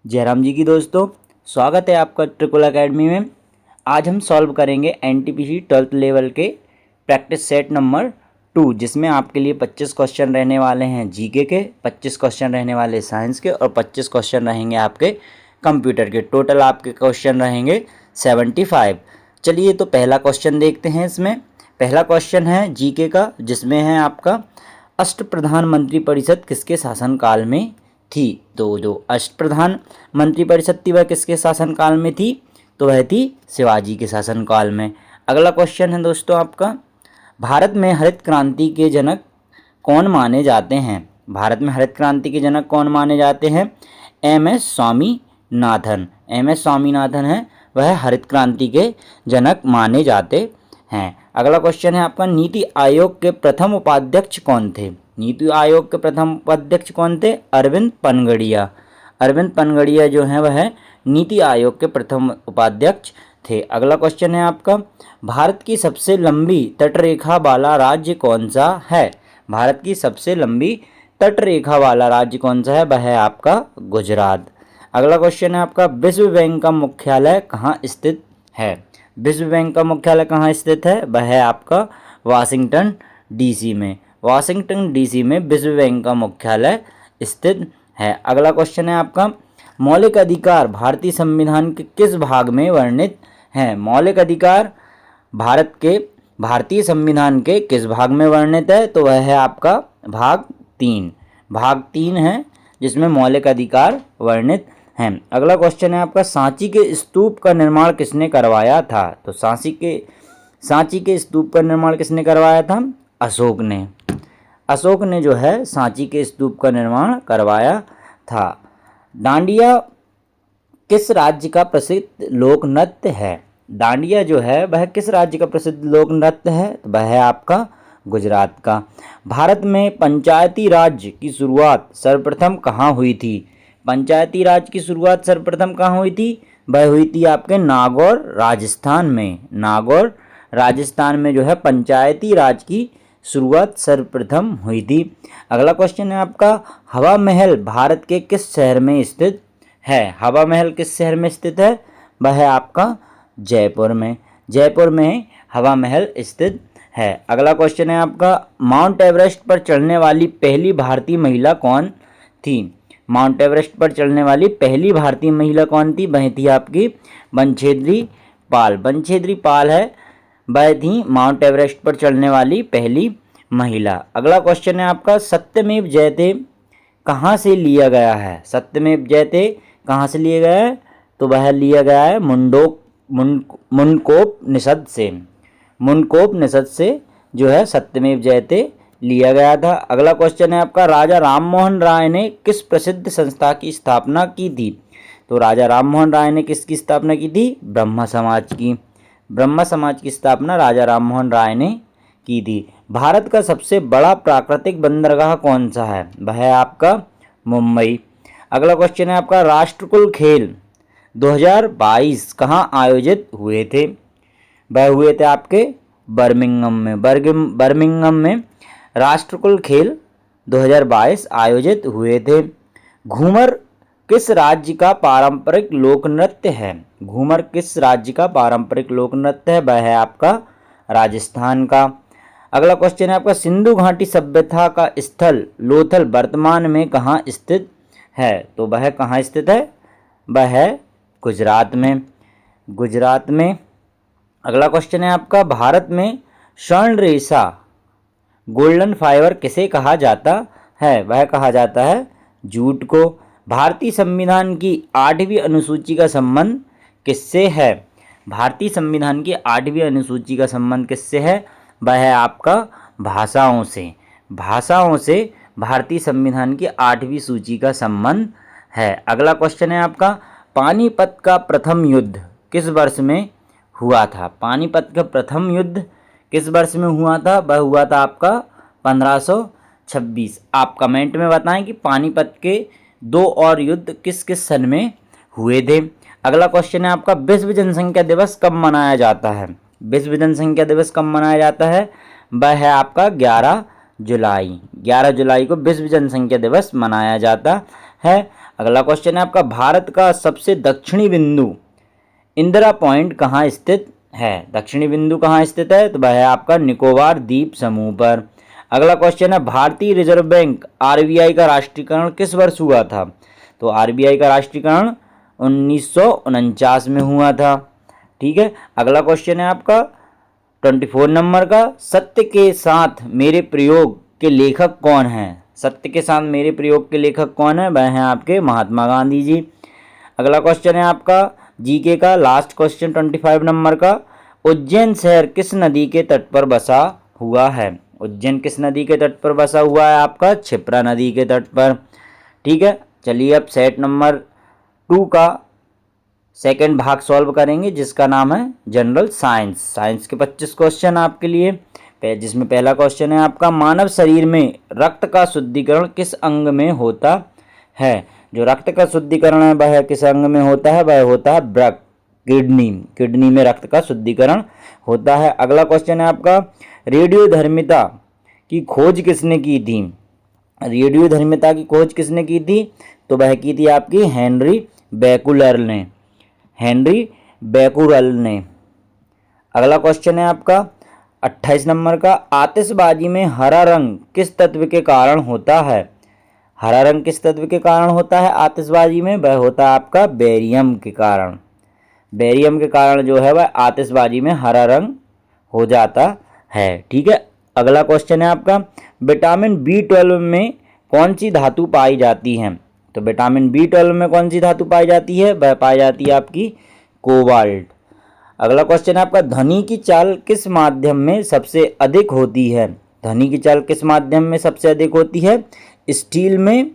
जयराम जी की दोस्तों, स्वागत है आपका ट्रिपल एकेडमी में। आज हम सॉल्व करेंगे एनटीपीसी 12th लेवल के प्रैक्टिस सेट नंबर 2, जिसमें आपके लिए 25 क्वेश्चन रहने वाले हैं जीके के, 25 क्वेश्चन रहने वाले साइंस के और 25 क्वेश्चन रहेंगे आपके कंप्यूटर के। टोटल आपके क्वेश्चन रहेंगे 75। चलिए तो पहला क्वेश्चन देखते हैं। इसमें पहला क्वेश्चन है जीके का, जिसमें है आपका अष्ट प्रधानमंत्री परिषद किसके शासनकाल में थी। तो जो अष्ट प्रधान मंत्री परिषद थी वह किसके शासनकाल में थी, तो वह थी शिवाजी के शासनकाल में। अगला क्वेश्चन है दोस्तों आपका, भारत में हरित क्रांति के जनक कौन माने जाते हैं। भारत में हरित क्रांति के जनक कौन माने जाते हैं। एम.एस. स्वामीनाथन। एम.एस. स्वामीनाथन है वह हरित क्रांति के जनक माने जाते हैं। अगला क्वेश्चन है आपका, नीति आयोग के प्रथम उपाध्यक्ष कौन थे। नीति आयोग के प्रथम उपाध्यक्ष कौन थे। अरविंद पनगड़िया। अरविंद पनगड़िया जो है वह नीति आयोग के प्रथम उपाध्यक्ष थे। अगला क्वेश्चन है आपका, भारत की सबसे लंबी तटरेखा वाला राज्य कौन सा है। भारत की सबसे लंबी तटरेखा वाला राज्य कौन सा है, वह है आपका गुजरात। अगला क्वेश्चन है आपका, विश्व बैंक का मुख्यालय कहाँ स्थित है। विश्व बैंक का मुख्यालय कहाँ स्थित है, वह है आपका वाशिंगटन डीसी में। वाशिंगटन डीसी में विश्व बैंक का मुख्यालय स्थित है। अगला क्वेश्चन है आपका, मौलिक अधिकार भारतीय संविधान के किस भाग में वर्णित हैं। मौलिक अधिकार भारत के भारतीय संविधान के किस भाग में वर्णित है, तो वह है आपका भाग 3। भाग 3 है जिसमें मौलिक अधिकार वर्णित हैं। अगला क्वेश्चन है आपका, सांची के स्तूप का निर्माण किसने करवाया था। तो सांची के स्तूप का निर्माण किसने करवाया था, अशोक ने। अशोक ने जो है सांची के स्तूप का निर्माण करवाया था। डांडिया किस राज्य का प्रसिद्ध लोक नृत्य है। डांडिया जो है वह किस राज्य का प्रसिद्ध लोक नृत्य है, तो वह है आपका गुजरात का। भारत में पंचायती राज की शुरुआत सर्वप्रथम कहाँ हुई थी। पंचायती राज की शुरुआत सर्वप्रथम कहाँ हुई थी, वह हुई थी आपके नागौर राजस्थान में। नागौर राजस्थान में जो है पंचायती राज की शुरुआत सर्वप्रथम हुई थी। अगला क्वेश्चन है आपका, हवा महल भारत के किस शहर में स्थित है। हवा महल किस शहर में स्थित है, वह है आपका जयपुर में। जयपुर में हवा महल स्थित है। अगला क्वेश्चन है आपका, माउंट एवरेस्ट पर चढ़ने वाली पहली भारतीय महिला कौन थी। माउंट एवरेस्ट पर चढ़ने वाली पहली भारतीय महिला कौन थी, वह थी आपकी बंछेद्री पाल। बंछेद्री पाल है वह थी माउंट एवरेस्ट पर चढ़ने वाली पहली महिला। अगला क्वेश्चन है आपका, सत्यमेव जयते कहाँ से लिया गया है। सत्यमेव जयते कहाँ से लिया गया है, तो वह लिया गया है मुंडकोपनिषद से। मुंडकोपनिषद से जो है सत्यमेव जयते लिया गया था। अगला क्वेश्चन है आपका, राजा राममोहन राय ने किस प्रसिद्ध संस्था की स्थापना की थी। तो राजा राममोहन राय ने किसकी स्थापना की थी, ब्रह्म समाज की। ब्रह्म समाज की स्थापना राजा राममोहन राय ने की थी। भारत का सबसे बड़ा प्राकृतिक बंदरगाह कौन सा है, वह है आपका मुंबई। अगला क्वेश्चन है आपका, राष्ट्रकुल खेल 2022 कहाँ आयोजित हुए थे। वह हुए थे आपके बर्मिंघम में। बर्मिंघम में राष्ट्रकुल खेल 2022 आयोजित हुए थे। घूमर किस राज्य का पारंपरिक लोक नृत्य है। घूमर किस राज्य का पारंपरिक लोक नृत्य है, वह है आपका राजस्थान का। अगला क्वेश्चन है आपका, सिंधु घाटी सभ्यता का स्थल लोथल वर्तमान में कहाँ स्थित है। तो वह कहाँ स्थित है, वह है गुजरात में। गुजरात में। अगला क्वेश्चन है आपका, भारत में स्वर्ण रेशा गोल्डन फाइबर किसे कहा जाता है। वह कहा जाता है जूट को। भारतीय संविधान की 8वीं अनुसूची का संबंध किससे है। भारतीय संविधान की 8वीं अनुसूची का संबंध किससे है, वह है आपका भाषाओं से। भाषाओं से भारतीय संविधान की 8वीं सूची का संबंध है। अगला क्वेश्चन है आपका, पानीपत का प्रथम युद्ध किस वर्ष में हुआ था। पानीपत का प्रथम युद्ध किस वर्ष में हुआ था, वह हुआ था आपका 1526। आप कमेंट में बताएं कि पानीपत के 2 और युद्ध किस किस सन में हुए थे। अगला क्वेश्चन है आपका, विश्व जनसंख्या दिवस कब मनाया जाता है। विश्व जनसंख्या दिवस कब मनाया जाता है, वह है आपका 11 जुलाई। 11 जुलाई को विश्व जनसंख्या दिवस मनाया जाता है। अगला क्वेश्चन है आपका, भारत का सबसे दक्षिणी बिंदु इंदिरा पॉइंट कहाँ स्थित है? दक्षिणी बिंदु कहाँ स्थित है? तो वह है आपका निकोबार द्वीप समूह पर। अगला क्वेश्चन है, भारतीय रिजर्व बैंक आरबीआई का राष्ट्रीयकरण किस वर्ष हुआ था? तो आरबीआई का राष्ट्रीयकरण 1949 में हुआ था। ठीक है। अगला क्वेश्चन है आपका 24 नंबर का, सत्य के साथ मेरे प्रयोग के लेखक कौन हैं? सत्य के साथ मेरे प्रयोग के लेखक कौन है? वह हैं आपके महात्मा गांधी जी। अगला क्वेश्चन है आपका जीके का लास्ट क्वेश्चन 25 नंबर का, उज्जैन शहर किस नदी के तट पर बसा हुआ है? उज्जैन किस नदी के तट पर बसा हुआ है? आपका क्षिप्रा नदी के तट पर। ठीक है। चलिए अब सेट नंबर 2 का सेकंड भाग सॉल्व करेंगे, जिसका नाम है जनरल साइंस। साइंस के 25 क्वेश्चन आपके लिए, जिसमें पहला क्वेश्चन है आपका, मानव शरीर में रक्त का शुद्धिकरण किस अंग में होता है? जो रक्त का शुद्धिकरण है वह किस अंग में होता है? वह होता है वृक्क, किडनी। किडनी में रक्त का शुद्धिकरण होता है। अगला क्वेश्चन है आपका, रेडियोधर्मिता की खोज किसने की थी? रेडियोधर्मिता की खोज किसने की थी? तो वह की थी आपकी हेनरी बेकुलर ने। हेनरी बेकुरल ने। अगला क्वेश्चन है आपका 28 नंबर का, आतिशबाजी में हरा रंग किस तत्व के कारण होता है? हरा रंग किस तत्व के कारण होता है आतिशबाजी में? वह होता है आपका बेरियम के कारण। बेरियम के कारण जो है वह आतिशबाजी में हरा रंग हो जाता है। ठीक है। अगला क्वेश्चन है आपका, विटामिन B12 में कौन सी धातु पाई जाती है? तो विटामिन B12 में कौन सी धातु पाई जाती है? वह पाई जाती है आपकी कोबाल्ट। अगला क्वेश्चन है आपका, ध्वनि की चाल किस माध्यम में सबसे अधिक होती है? ध्वनि की चाल किस माध्यम में सबसे अधिक होती है? स्टील में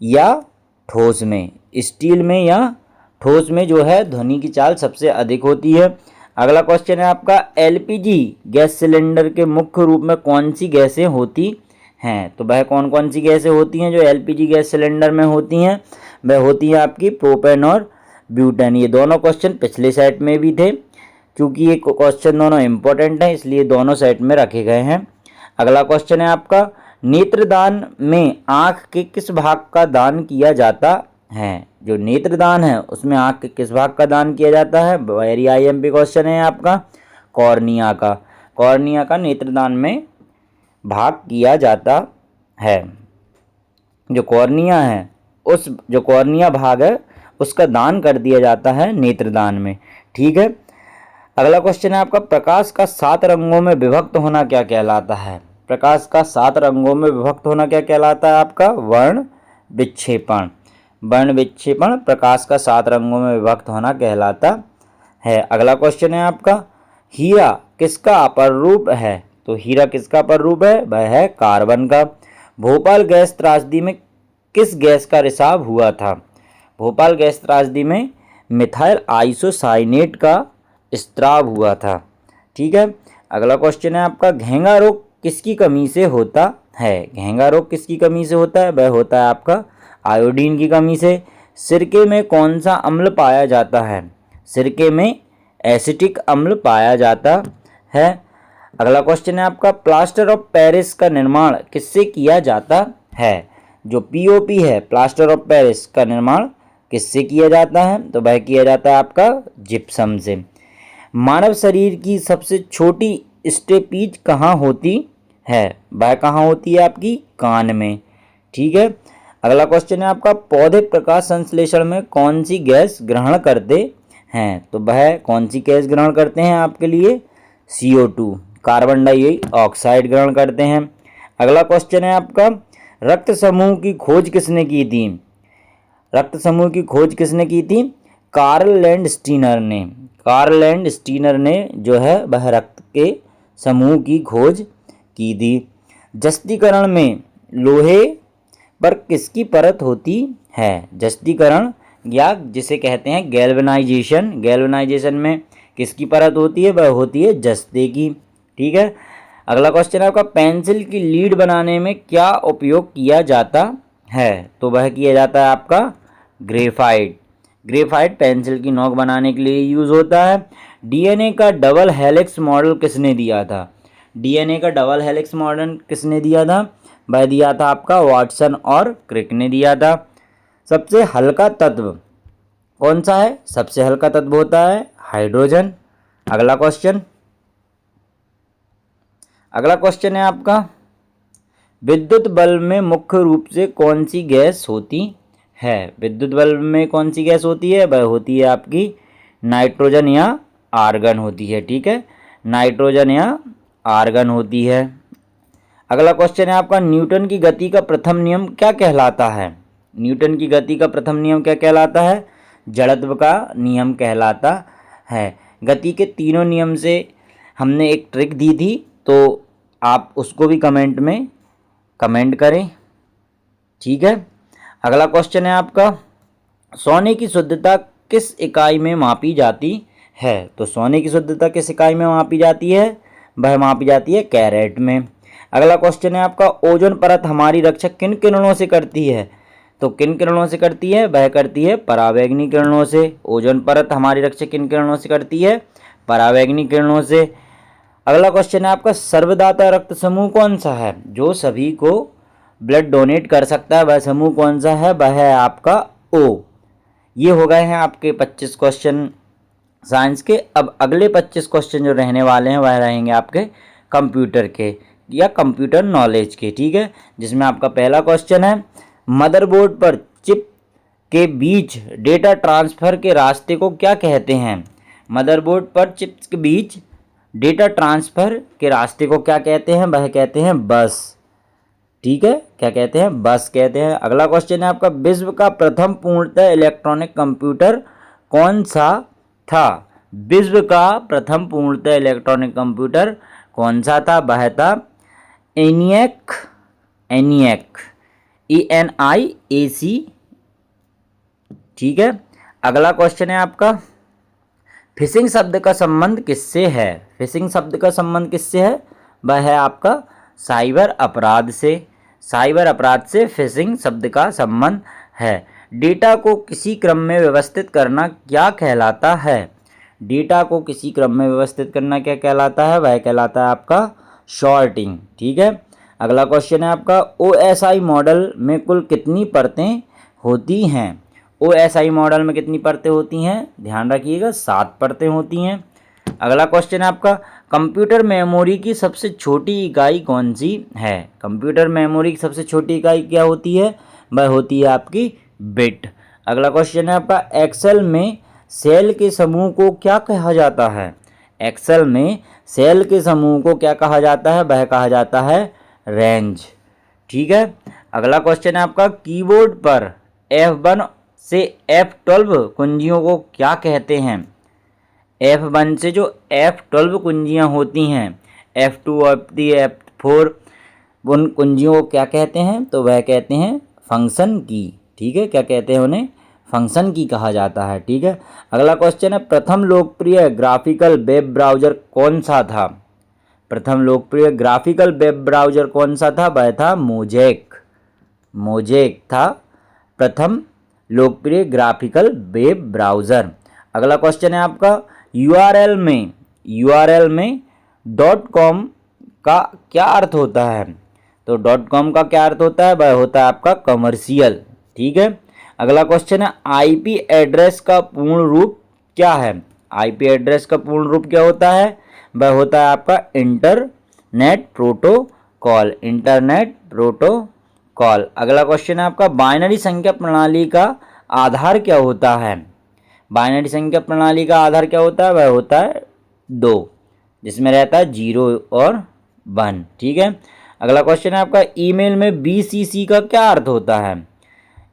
या ठोस में? स्टील में या ठोस में जो है ध्वनि की चाल सबसे अधिक होती है। अगला क्वेश्चन है आपका, एलपीजी गैस सिलेंडर के मुख्य रूप में कौन सी गैसें होती हैं? तो वह कौन कौन सी गैसें होती हैं जो एलपीजी गैस सिलेंडर में होती हैं? वह होती है आपकी प्रोपेन और ब्यूटेन। ये दोनों क्वेश्चन पिछले सेट में भी थे, क्योंकि ये क्वेश्चन दोनों इंपॉर्टेंट हैं इसलिए दोनों सेट में रखे गए हैं। अगला क्वेश्चन है आपका, नेत्रदान में आँख के किस भाग का दान किया जाता है? जो नेत्रदान है उसमें आँख के किस भाग का दान किया जाता है? वेरी आईएमपी क्वेश्चन है आपका, कॉर्निया का। कॉर्निया का नेत्रदान में भाग किया जाता है। जो कॉर्निया है, उस जो कॉर्निया भाग है उसका दान कर दिया जाता है नेत्रदान में। ठीक है। अगला क्वेश्चन है आपका, प्रकाश का 7 रंगों में विभक्त होना क्या कहलाता है? प्रकाश का 7 रंगों में विभक्त होना क्या कहलाता है? आपका वर्ण विक्षेपण। वर्ण विक्षेपण प्रकाश का 7 रंगों में विभक्त होना कहलाता है। अगला क्वेश्चन है आपका, हीरा किसका अपर रूप है? तो हीरा किसका अपर रूप है? वह है कार्बन का। भोपाल गैस त्रासदी में किस गैस का रिसाव हुआ था? भोपाल गैस त्रासदी में मिथाइल आइसोसाइनेट का स्त्राव हुआ था। ठीक है। अगला क्वेश्चन है आपका, घेंगा रोग किसकी कमी से होता है? घेंगा रोग किसकी कमी से होता है? वह होता है आपका आयोडीन की कमी से। सिरके में कौन सा अम्ल पाया जाता है? सिरके में एसिटिक अम्ल पाया जाता है। अगला क्वेश्चन है आपका, प्लास्टर ऑफ पेरिस का निर्माण किससे किया जाता है? जो पीओपी है, प्लास्टर ऑफ पेरिस का निर्माण किससे किया जाता है? तो वह किया जाता है आपका जिप्सम से। मानव शरीर की सबसे छोटी स्टेपीज कहाँ होती है? वह कहाँ होती है? आपकी कान में। ठीक है। अगला क्वेश्चन है आपका, पौधे प्रकाश संश्लेषण में कौन सी गैस ग्रहण करते हैं? तो वह कौन सी गैस ग्रहण करते हैं आपके लिए? CO2, कार्बन डाइऑक्साइड ग्रहण करते हैं। अगला क्वेश्चन है आपका, रक्त समूह की खोज किसने की थी? रक्त समूह की खोज किसने की थी? कार्ल लैंडस्टीनर ने। कार्ल लैंडस्टीनर ने जो है वह रक्त के समूह की खोज की थी। जस्तीकरण में लोहे पर किसकी परत होती है? जस्तीकरण या जिसे कहते हैं गैल्वेनाइजेशन, गैल्वेनाइजेशन में किसकी परत होती है? वह होती है जस्ते की। ठीक है। अगला क्वेश्चन है आपका, पेंसिल की लीड बनाने में क्या उपयोग किया जाता है? तो वह किया जाता है आपका ग्रेफाइट। ग्रेफाइट पेंसिल की नोक बनाने के लिए यूज होता है। डीएनए का डबल हेलिक्स मॉडल किसने दिया था? डीएनए का डबल हेलिक्स मॉडल किसने दिया था? वह दिया था आपका वाटसन और क्रिक ने दिया था। सबसे हल्का तत्व कौन सा है? सबसे हल्का तत्व होता है हाइड्रोजन। अगला क्वेश्चन है आपका, विद्युत बल्ब में मुख्य रूप से कौन सी गैस होती है? विद्युत बल्ब में कौन सी गैस होती है? वह होती है आपकी नाइट्रोजन या आर्गन होती है। ठीक है, नाइट्रोजन या आर्गन होती है। अगला क्वेश्चन है आपका, न्यूटन की गति का प्रथम नियम क्या कहलाता है? न्यूटन की गति का प्रथम नियम क्या कहलाता है? जड़त्व का नियम कहलाता है। गति के तीनों नियम से हमने एक ट्रिक दी थी, तो आप उसको भी कमेंट में कमेंट करें। ठीक है, अगला क्वेश्चन है आपका, सोने की शुद्धता किस इकाई में मापी जाती है? तो सोने की शुद्धता किस इकाई में मापी जाती है? वह मापी जाती है कैरेट में। अगला क्वेश्चन है आपका, ओजोन परत हमारी रक्षा किन किरणों से करती है? तो किन किरणों से करती है? वह करती है परावैंगनी किरणों से। ओजोन परत हमारी रक्षा किन किरणों से करती है? परावैंगनी किरणों से। अगला क्वेश्चन है आपका, सर्वदाता रक्त समूह कौन सा है? जो सभी को ब्लड डोनेट कर सकता है वह समूह कौन सा है? वह है आपका ओ। ये हो गए हैं आपके 25 क्वेश्चन साइंस के। अब अगले 25 क्वेश्चन जो रहने वाले हैं वह रहेंगे आपके कंप्यूटर के या कंप्यूटर नॉलेज के। ठीक है, जिसमें आपका पहला क्वेश्चन है, मदरबोर्ड पर चिप के बीच डेटा ट्रांसफ़र के रास्ते को क्या कहते हैं? मदरबोर्ड पर चिप्स के बीच डेटा ट्रांसफ़र के रास्ते को क्या कहते हैं? वह कहते हैं बस। ठीक है, क्या कहते हैं? बस कहते हैं। अगला क्वेश्चन है आपका, विश्व का प्रथम पूर्णतः इलेक्ट्रॉनिक कंप्यूटर कौन सा था? विश्व का प्रथम पूर्णतः इलेक्ट्रॉनिक कंप्यूटर कौन सा था? वह था एनिएक, ENIAC। ठीक है, अगला क्वेश्चन है आपका, फिशिंग शब्द का संबंध किससे है? फिशिंग शब्द का संबंध किससे है? वह है आपका साइबर अपराध से। साइबर अपराध से फिशिंग शब्द का संबंध है। डेटा को किसी क्रम में व्यवस्थित करना क्या कहलाता है? डेटा को किसी क्रम में व्यवस्थित करना क्या कहलाता है? वह कहलाता है आपका शॉर्टिंग। ठीक है, अगला क्वेश्चन है आपका, OSI मॉडल में कुल कितनी परतें होती हैं? OSI मॉडल में कितनी परतें होती हैं? ध्यान रखिएगा, 7 परतें होती हैं। अगला क्वेश्चन है आपका, कंप्यूटर मेमोरी की सबसे छोटी इकाई कौन सी है? कंप्यूटर मेमोरी की सबसे छोटी इकाई क्या होती है? वह होती है आपकी बिट। अगला क्वेश्चन है आपका, एक्सेल में सेल के समूह को क्या कहा जाता है? एक्सेल में सेल के समूह को क्या कहा जाता है? वह कहा जाता है रेंज। ठीक है, अगला क्वेश्चन है आपका, कीबोर्ड पर F1 से F12 कुंजियों को क्या कहते हैं? F1 से जो F12 कुंजियाँ होती हैं, F2, F3, F4, उन कुंजियों को क्या कहते हैं? तो वह कहते हैं फंक्शन की। ठीक है, क्या कहते हैं उन्हें? फंक्शन की कहा जाता है। ठीक है, अगला क्वेश्चन है, प्रथम लोकप्रिय ग्राफिकल वेब ब्राउज़र कौन सा था? प्रथम लोकप्रिय ग्राफिकल वेब ब्राउज़र कौन सा था? वह था मोजेक। मोजेक था प्रथम लोकप्रिय ग्राफिकल वेब ब्राउज़र। अगला क्वेश्चन है आपका, URL में .com का क्या अर्थ होता है? तो .com का क्या अर्थ होता है? वह होता है आपका कमर्शियल। ठीक है, अगला क्वेश्चन है, IP एड्रेस का पूर्ण रूप क्या है? IP एड्रेस का पूर्ण रूप क्या होता है? वह होता है आपका इंटरनेट प्रोटोकॉल। Internet protocol. अगला क्वेश्चन है आपका, बाइनरी संख्या प्रणाली का आधार क्या होता है? बाइनरी संख्या प्रणाली का आधार क्या होता है? वह होता है 2, जिसमें रहता है 0 और 1। ठीक है, अगला क्वेश्चन है आपका, ईमेल में BCC का क्या अर्थ होता है?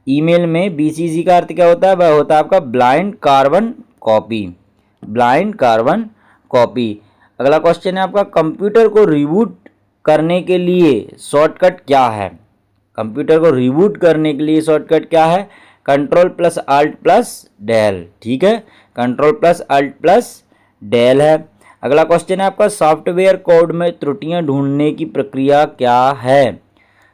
ईमेल में BCC का अर्थ क्या होता है? वह होता है आपका blind carbon copy. Blind carbon copy. अगला क्वेश्चन है आपका, कंप्यूटर को रिबूट करने के लिए शॉर्टकट क्या है? कंप्यूटर को रिबूट करने के लिए शॉर्टकट क्या है? Ctrl+Alt+del। ठीक है, Ctrl+Alt+del है। अगला क्वेश्चन है आपका, सॉफ्टवेयर कोड में त्रुटियां ढूंढने की प्रक्रिया क्या है?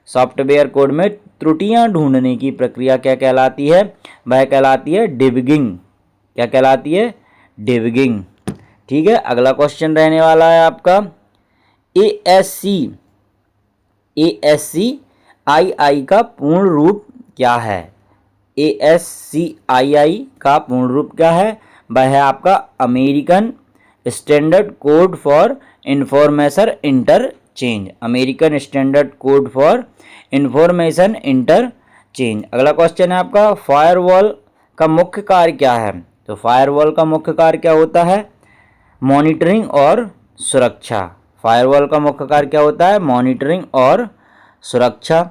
सॉफ्टवेयर कोड में त्रुटियां ढूंढने की प्रक्रिया क्या कहलाती है? वह कहलाती है डिबगिंग। क्या कहलाती है? डिबगिंग। ठीक है, अगला क्वेश्चन रहने वाला है आपका, ASCII का पूर्ण रूप क्या है? ASCII का पूर्ण रूप क्या है? वह है आपका American standard code for information interchange. American standard code for information interchange. अगला क्वेश्चन है आपका, फायरवॉल का मुख्य कार्य क्या है? तो फायरवॉल का मुख्य कार्य क्या होता है? मॉनिटरिंग और सुरक्षा। फायरवॉल का मुख्य कार्य क्या होता है? मॉनिटरिंग और सुरक्षा।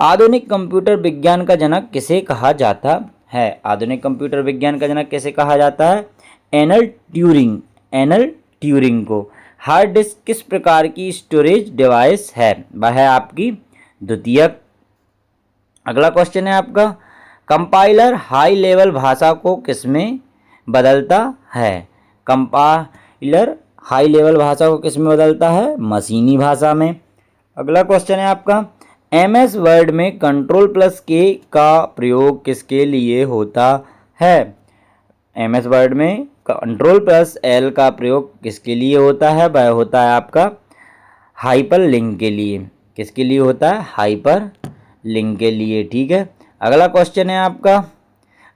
आधुनिक कंप्यूटर विज्ञान का जनक किसे कहा जाता है? आधुनिक कंप्यूटर विज्ञान का जनक किसे कहा जाता है? Alan Turing. एलन ट्यूरिंग को। हार्ड डिस्क किस प्रकार की स्टोरेज डिवाइस है? वह है आपकी द्वितीयक। अगला क्वेश्चन है आपका, कंपाइलर हाई लेवल भाषा को किसमें बदलता है? कंपाइलर हाई लेवल भाषा को किसमें बदलता है? मशीनी भाषा में। अगला क्वेश्चन है आपका, MS वर्ड में Ctrl+K का प्रयोग किसके लिए होता है? MS वर्ड में Ctrl+L का प्रयोग किसके लिए होता है? वह होता है आपका हाइपर लिंक के लिए। किसके लिए होता है? हाइपर लिंक के लिए। ठीक है। अगला क्वेश्चन है आपका,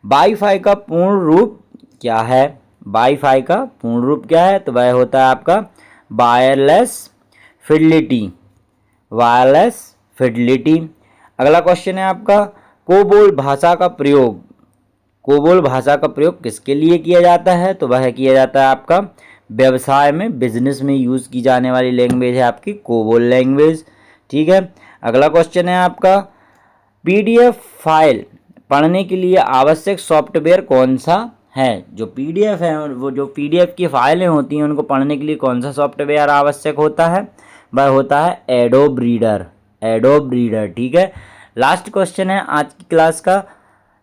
वाईफाई का पूर्ण रूप क्या है? वाईफाई का पूर्ण रूप क्या है? तो वह होता है आपका वायरलेस फिडेलिटी। Wireless Fidelity. अगला क्वेश्चन है आपका, कोबोल भाषा का प्रयोग, कोबोल भाषा का प्रयोग किसके लिए किया जाता है? तो वह किया जाता है आपका व्यवसाय में, बिजनेस में यूज़ की जाने वाली लैंग्वेज है आपकी कोबोल लैंग्वेज। ठीक है। अगला क्वेश्चन है आपका, PDF फाइल पढ़ने के लिए आवश्यक सॉफ्टवेयर कौन सा है? जो PDF है, वो जो PDF की फाइलें होती हैं उनको पढ़ने के लिए कौन सा सॉफ्टवेयर आवश्यक होता है? वह होता है एडोब रीडर। Adobe reader. ठीक है। लास्ट क्वेश्चन है आज की क्लास का,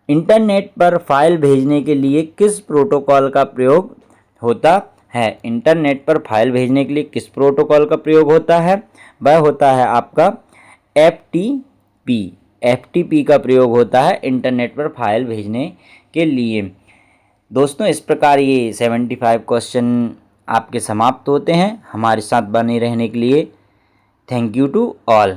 इंटरनेट पर फाइल भेजने के लिए किस प्रोटोकॉल का प्रयोग होता है? इंटरनेट पर फाइल भेजने के लिए किस प्रोटोकॉल का प्रयोग होता है? वह होता है आपका FTP। FTP का प्रयोग होता है इंटरनेट पर फाइल भेजने के लिए। दोस्तों, इस प्रकार ये 75 क्वेश्चन आपके समाप्त होते हैं। हमारे साथ बने रहने के लिए थैंक यू टू ऑल।